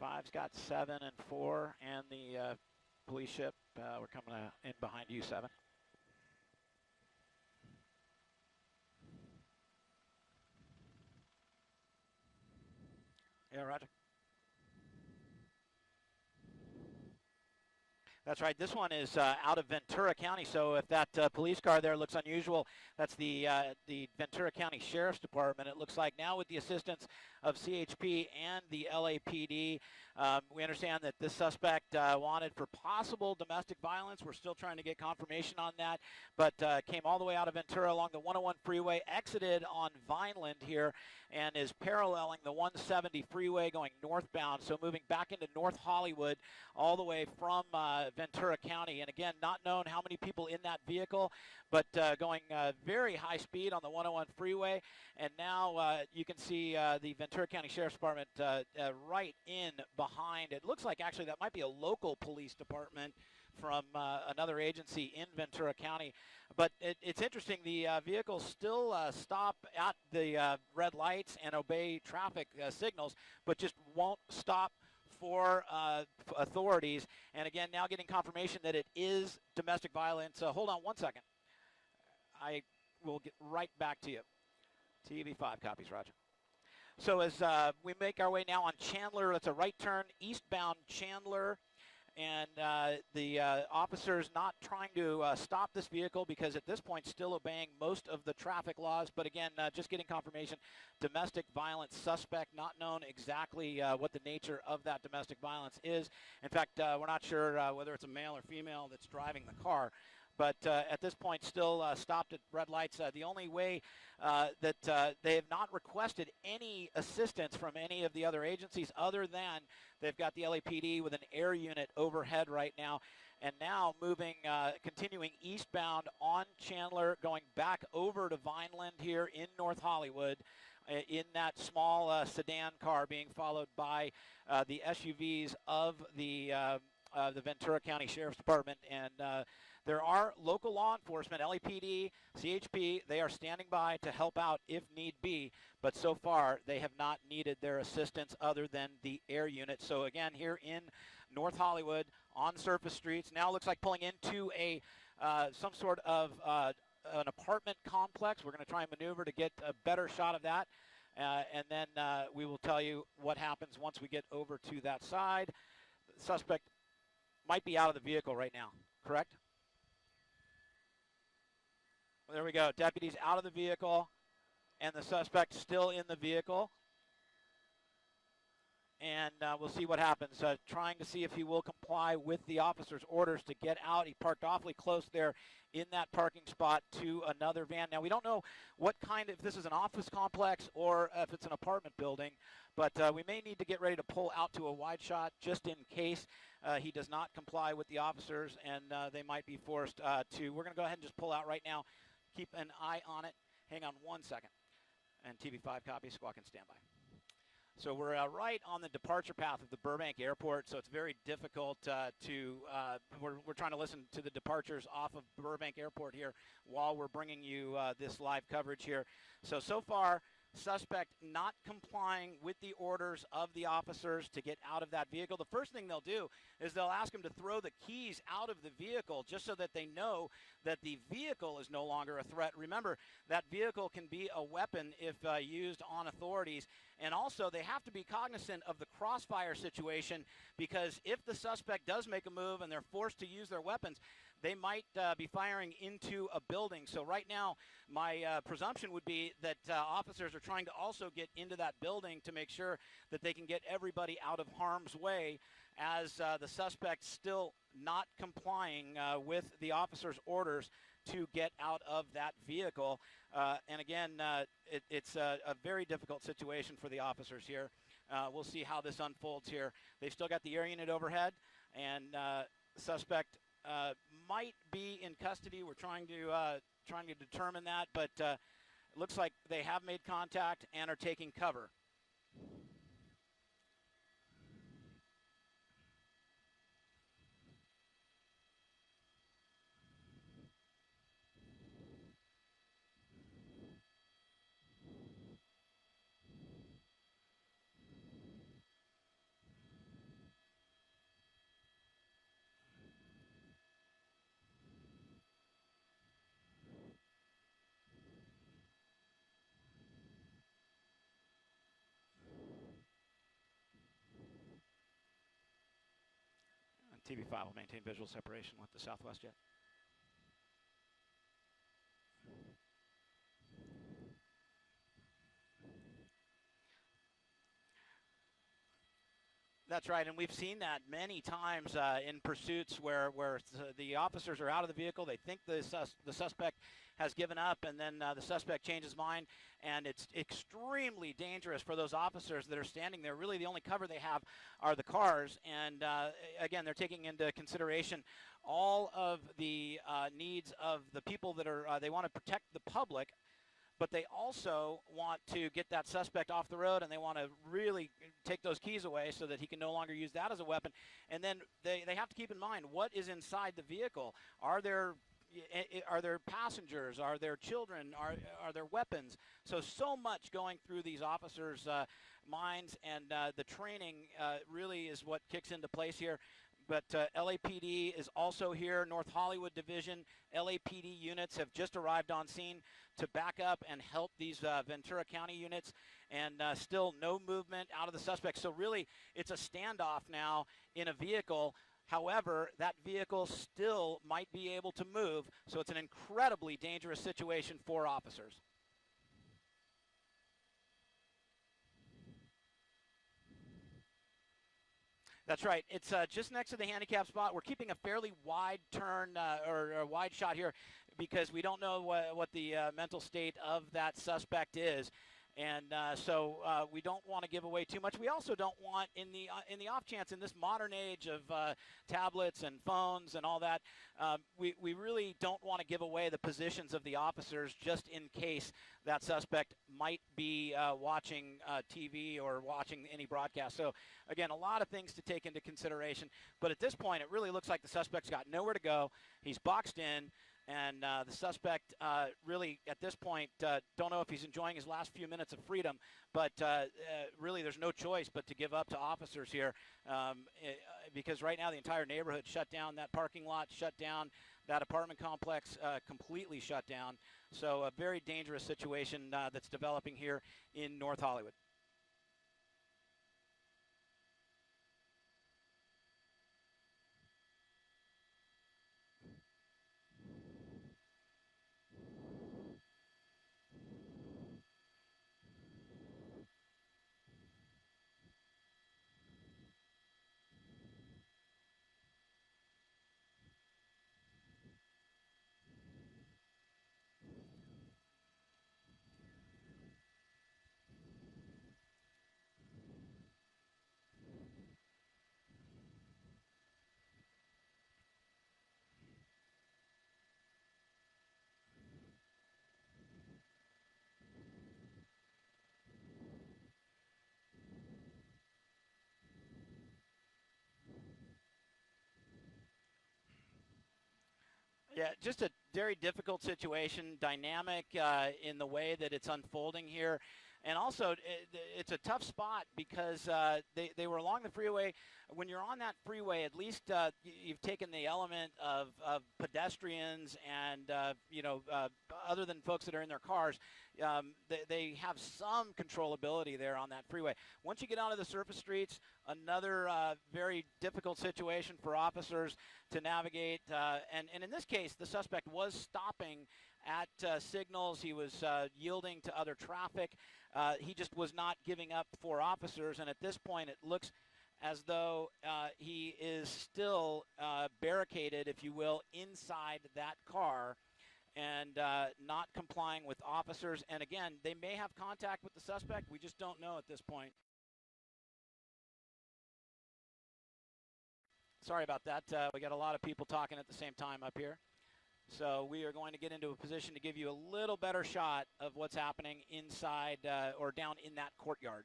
5's got 7 and 4, and the police ship, we're coming in behind you, 7. Yeah, roger. That's right. This one is out of Ventura County. So if that police car there looks unusual, that's the Ventura County Sheriff's Department. It looks like now with the assistance of CHP and the LAPD, we understand that this suspect wanted for possible domestic violence. We're still trying to get confirmation on that, but came all the way out of Ventura along the 101 freeway, exited on Vineland here, and is paralleling the 170 freeway going northbound. So moving back into North Hollywood all the way from Ventura County. And again, not known how many people in that vehicle, but going very high speed on the 101 freeway. And now you can see the Ventura County Sheriff's Department right in behind. It looks like actually that might be a local police department from another agency in Ventura County. But it's interesting, the vehicles still stop at the red lights and obey traffic signals, but just won't stop for authorities. And again, now getting confirmation that it is domestic violence. Hold on one second. I will get right back to you. TV5 copies, Roger. So as we make our way now on Chandler, it's a right turn, eastbound Chandler. And the officers not trying to stop this vehicle because at this point still obeying most of the traffic laws. But again, just getting confirmation, domestic violence suspect, not known exactly what the nature of that domestic violence is. In fact, we're not sure whether it's a male or female that's driving the car. But at this point, still stopped at red lights. The only way that they have not requested any assistance from any of the other agencies other than they've got the LAPD with an air unit overhead right now. And now moving, continuing eastbound on Chandler, going back over to Vineland here in North Hollywood in that small sedan car being followed by the SUVs of the Ventura County Sheriff's Department. And there are local law enforcement, LAPD, CHP, they are standing by to help out if need be, but so far they have not needed their assistance other than the air unit. So again, here in North Hollywood on surface streets, now looks like pulling into a some sort of an apartment complex. We're going to try and maneuver to get a better shot of that, and then we will tell you what happens once we get over to that side. The suspect might be out of the vehicle right now, correct? There we go. Deputies out of the vehicle, and the suspect still in the vehicle. And we'll see what happens. Trying to see if he will comply with the officer's orders to get out. He parked awfully close there in that parking spot to another van. Now, we don't know what kind of, if this is an office complex or if it's an apartment building, but we may need to get ready to pull out to a wide shot just in case he does not comply with the officers, and they might be forced to. We're going to go ahead and just pull out right now. Keep an eye on it. Hang on one second. And TV5 copy, squawk and standby. So we're right on the departure path of the Burbank Airport, so it's very difficult we're trying to listen to the departures off of Burbank Airport here while we're bringing you this live coverage here. So far, suspect not complying with the orders of the officers to get out of that vehicle. The first thing they'll do is they'll ask him to throw the keys out of the vehicle just so that they know that the vehicle is no longer a threat. Remember, that vehicle can be a weapon if used on authorities. And also, they have to be cognizant of the crossfire situation because if the suspect does make a move and they're forced to use their weapons, they might be firing into a building. So right now, my presumption would be that officers are trying to also get into that building to make sure that they can get everybody out of harm's way as the suspect still not complying with the officer's orders to get out of that vehicle. And again, it's a very difficult situation for the officers here. We'll see how this unfolds here. They've still got the air unit overhead, and suspect might be in custody. We're trying to determine that, but it looks like they have made contact and are taking cover. TV5 will maintain visual separation with the Southwest jet. That's right, and we've seen that many times in pursuits where the officers are out of the vehicle. They think the suspect has given up, and then the suspect changes mind, and it's extremely dangerous for those officers that are standing there. Really, the only cover they have are the cars, and again, they're taking into consideration all of the needs of the people that are. They want to protect the public, but they also want to get that suspect off the road, and they want to really take those keys away so that he can no longer use that as a weapon. And then they have to keep in mind what is inside the vehicle. Are there passengers? Are there children? Are there weapons? So much going through these officers' minds, and the training really is what kicks into place here. But LAPD is also here. North Hollywood Division, LAPD units have just arrived on scene to back up and help these Ventura County units, and still no movement out of the suspect. So really, it's a standoff now in a vehicle. However, that vehicle still might be able to move, so it's an incredibly dangerous situation for officers. That's right. It's just next to the handicap spot. We're keeping a fairly wide turn or a wide shot here because we don't know what the mental state of that suspect is. And so we don't want to give away too much. We also don't want, in the off chance, in this modern age of tablets and phones and all that, we really don't want to give away the positions of the officers just in case that suspect might be watching TV or watching any broadcast. So, again, a lot of things to take into consideration. But at this point, it really looks like the suspect's got nowhere to go. He's boxed in. And the suspect really, at this point, don't know if he's enjoying his last few minutes of freedom, but really there's no choice but to give up to officers here because right now the entire neighborhood shut down, that parking lot shut down, that apartment complex completely shut down. So a very dangerous situation that's developing here in North Hollywood. Yeah, just a very difficult situation, dynamic in the way that it's unfolding here. And also, it's a tough spot because they were along the freeway. When you're on that freeway, at least you've taken the element of pedestrians and, other than folks that are in their cars, they have some controllability there on that freeway. Once you get onto the surface streets, another very difficult situation for officers to navigate. And in this case, the suspect was stopping at signals. He was yielding to other traffic. He just was not giving up for officers. And at this point, it looks as though he is still barricaded, if you will, inside that car and not complying with officers. And again, they may have contact with the suspect. We just don't know at this point. Sorry about that. We got a lot of people talking at the same time up here. So we are going to get into a position to give you a little better shot of what's happening inside or down in that courtyard.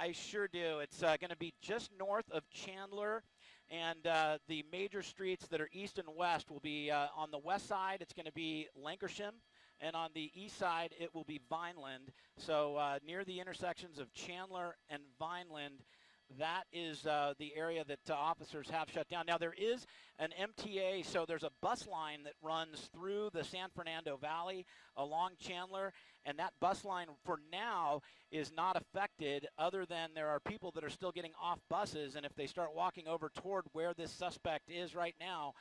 I sure do. It's going to be just north of Chandler, and the major streets that are east and west will be on the west side. It's going to be Lancashire, and on the east side it will be Vineland. So near the intersections of Chandler and Vineland, that is the area that officers have shut down. Now, there is an MTA, so there's a bus line that runs through the San Fernando Valley along Chandler, and that bus line for now is not affected, other than there are people that are still getting off buses, and if they start walking over toward where this suspect is right now,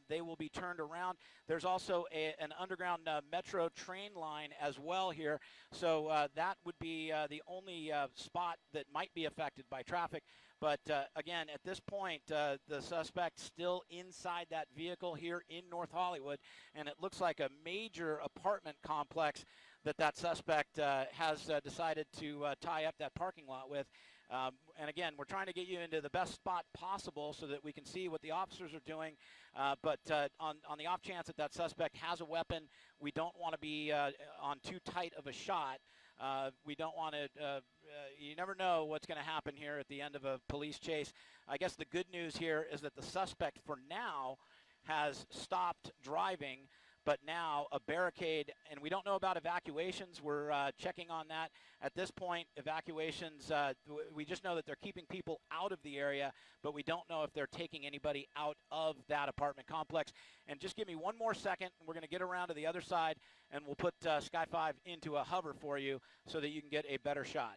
they will be turned around. There's also an underground metro train line as well here, so that would be the only spot that might be affected by traffic. But again, at this point, the suspect still inside that vehicle here in North Hollywood, and it looks like a major apartment complex that suspect has decided to tie up that parking lot with. And again, we're trying to get you into the best spot possible so that we can see what the officers are doing. But on the off chance that suspect has a weapon, we don't want to be on too tight of a shot. We don't want to, you never know what's going to happen here at the end of a police chase. I guess the good news here is that the suspect for now has stopped driving, but now a barricade, and we don't know about evacuations. We're checking on that. At this point, evacuations, we just know that they're keeping people out of the area, but we don't know if they're taking anybody out of that apartment complex. And just give me one more second, and we're going to get around to the other side, and we'll put Sky 5 into a hover for you so that you can get a better shot.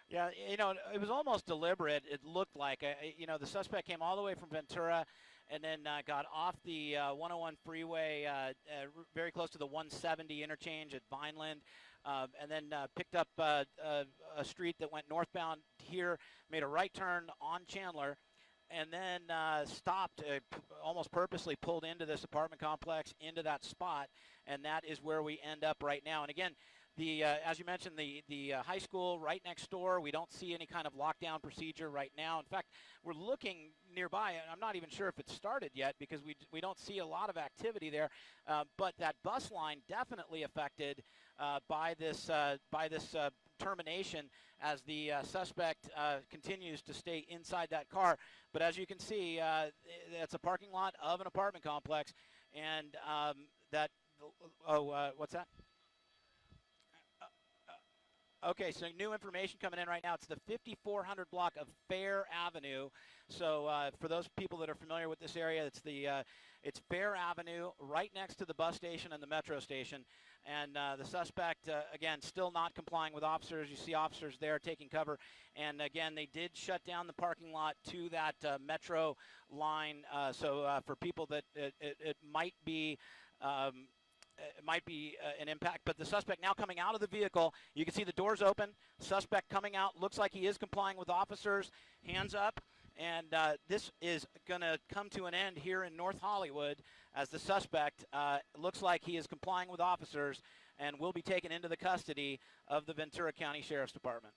Yeah, you know, it was almost deliberate. It looked like, you know, the suspect came all the way from Ventura and then got off the 101 freeway very close to the 170 interchange at Vineland, and then picked up a street that went northbound here, made a right turn on Chandler, and then stopped, almost purposely pulled into this apartment complex, into that spot, and that is where we end up right now. And again, as you mentioned, the high school right next door, we don't see any kind of lockdown procedure right now. In fact, we're looking nearby, and I'm not even sure if it's started yet because we don't see a lot of activity there. But that bus line definitely affected by this termination as the suspect continues to stay inside that car. But as you can see, it's a parking lot of an apartment complex, and what's that? Okay, so new information coming in right now. It's the 5400 block of Fair Avenue. So for those people that are familiar with this area, it's Fair Avenue, right next to the bus station and the metro station. And the suspect, again, still not complying with officers. You see officers there taking cover. And again, they did shut down the parking lot to that metro line. So for people that it might be an impact, but the suspect now coming out of the vehicle. You can see the doors open. Suspect coming out. Looks like he is complying with officers. Hands up. And this is going to come to an end here in North Hollywood as the suspect looks like he is complying with officers and will be taken into the custody of the Ventura County Sheriff's Department.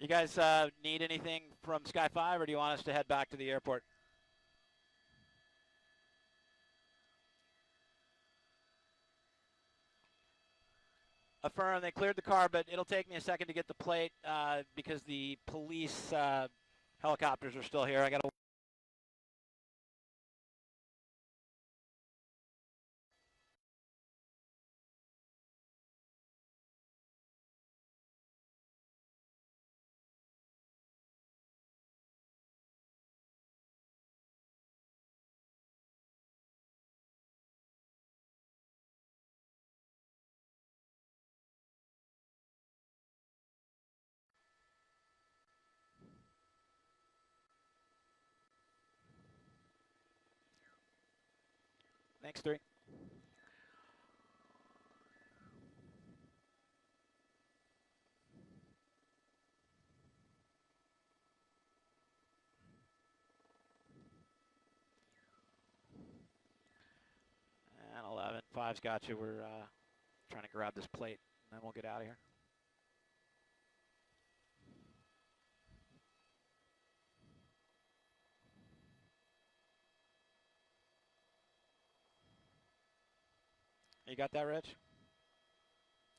You guys need anything from Sky 5, or do you want us to head back to the airport? Affirm, they cleared the car, but it'll take me a second to get the plate because the police helicopters are still here. I got to. Thanks, 3. And 11. 5's got you. We're trying to grab this plate, and then we'll get out of here. You got that, Rich?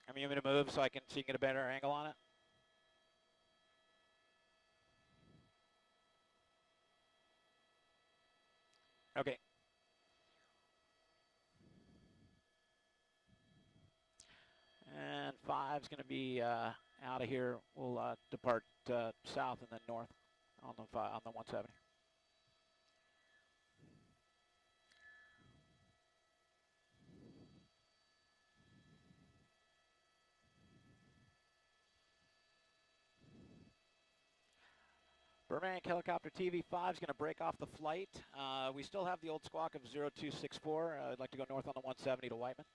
I mean, you want me to move so you can get a better angle on it? Okay. And 5's going to be out of here. We'll depart south and then north on the 170. Burbank Helicopter TV5 is going to break off the flight. We still have the old squawk of 0264. I'd like to go north on the 170 to Whiteman.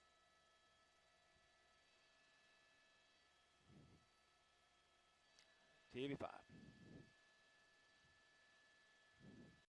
TV5.